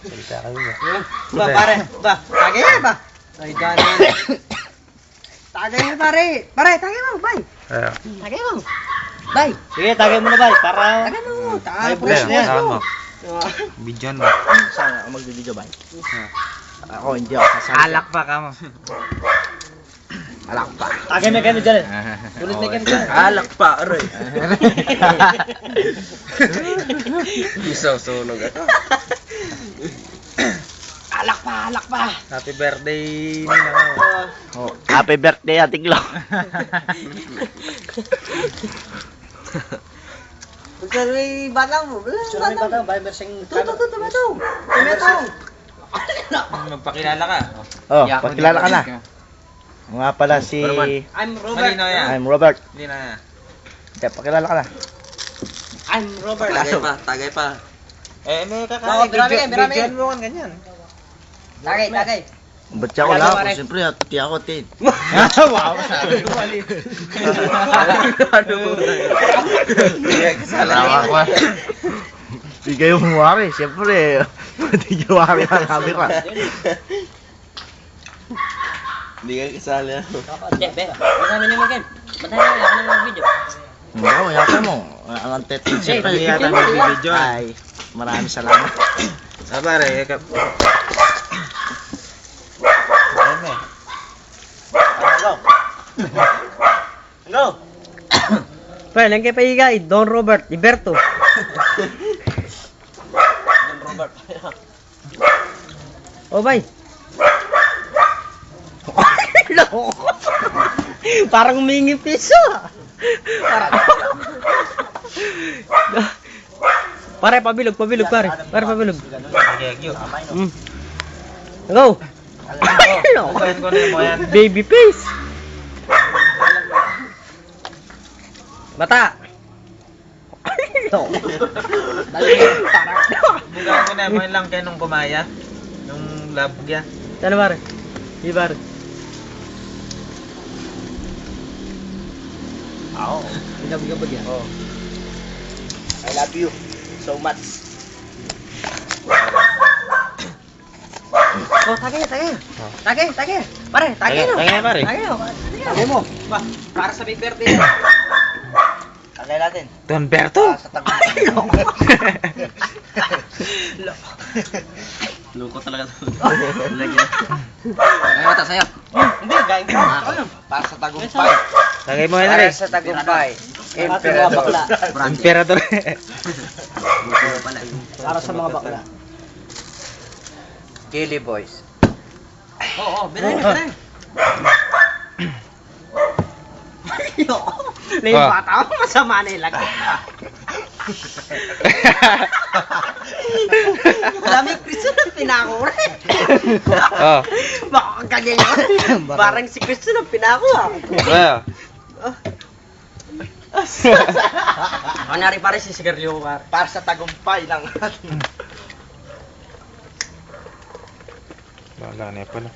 Salita kayo ba? Ba, pare. Ba, tagay ba? Ay, gano'n. Tagay mo, pare. Pare, tagay mo, bay. Ayan. Tagay mo. Bay. Sige, tagay mo na ba? Para... Tagay mo. Ay, Tagay press niya. Saan mo? Bidyan mo. Saan ako magbibideo ba? Ako, hindi ako kasali. Alak pa ka mo. Alak pa. Tagay mo kayo dyan. Ulit na kayo dyan. Alak pa, aray. Isaw sunog. Alak pa. Happy birthday nila ko. Oh, happy birthday, Ating Lo. Basta may batang mo. Basta may batang. Bay, berseng. Tumatong. Magpakilala ka. Oh, pakilala ka na. Nga pala si... I'm Robert. Malino yan. I'm Robert. Hindi na yan. Kaya pakilala ka na. I'm Robert. Tagay pa. Eh, may Oo, kakain. marami. Bidyan mo kan ganyan. Tagay. Ba't siya ko Wala lang? pa rin. Siyempre, ati ako, tin. Wow, sabi ko mali. Salamat ko. Hindi kayo mawari. Siyempre, hindi kayo mawari ang camera. Hindi ka kasali. Hindi, be. Marami naman kayo. Madami ako ng video. Hindi ako, yata mo. Ang antetin. Siyempre, Hindi yata magbibidyo. ay, maraming salamat. Ah, pare, Ayan eh. Go. Pare, lang kayo paigay. Don Robert. Iberto. Don Robert. Oh, bay. Parang humingi piso. Pare, pabilog, pare. Pare, pabilog. Go. Gawin ko na mo yan. Baby face. Mata. Bugaan ko na mo lang kayo nung kumaya. Nung lab niya. Sana pare. Di pare. Oo. Gabag yan. Oh. I love you so much. Oh, tagay. Pare, tagay no. Tagay, pare. Tagay mo. Ba, para sa big birthday. Tagay natin. Don Berto? Sa tagong. Luko talaga to. Ay, mata sayo. Hindi, gaing ko. Para sa tagumpay. Tagay mo yan Para rin. sa tagumpay. Emperador. Emperador. Para sa mga bakla. Gilly Boys. Oo, bilay. May bata ako masama na ilagay. Dami Kristo na pinako rin. Oh. Baka ganyan. Parang si Kristo na pinako Well. Kunyari pare si Sigarilyo ko pare. Para sa tagumpay lang. Wala na pala.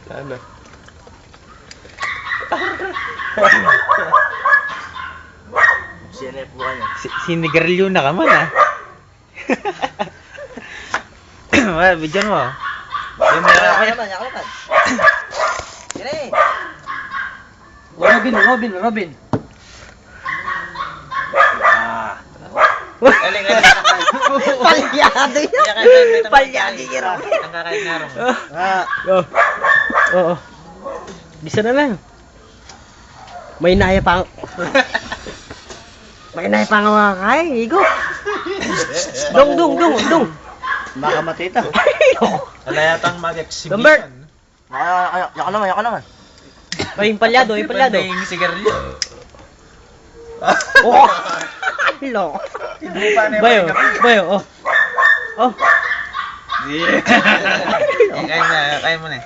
Lalo. CNF buwan yan. Sinigarilyo na ka man ah. Well, bidyan mo. Yung meron ako yan. Yaman. Sine. Robin. Ah. Palyado yun. Palyado yun. Ang kakain nga rin. Oo. Bisa na lang. May naya pa. May naya pa nga makakain. Igo. Dong. Baka matita. Wala yatang mag-exhibition. Gambert. Yaka naman. Ay, yung palyado. Yung sigarilyo. Oh. Hello. Bayo. Oh. Kaya mo na. Kaya mo na.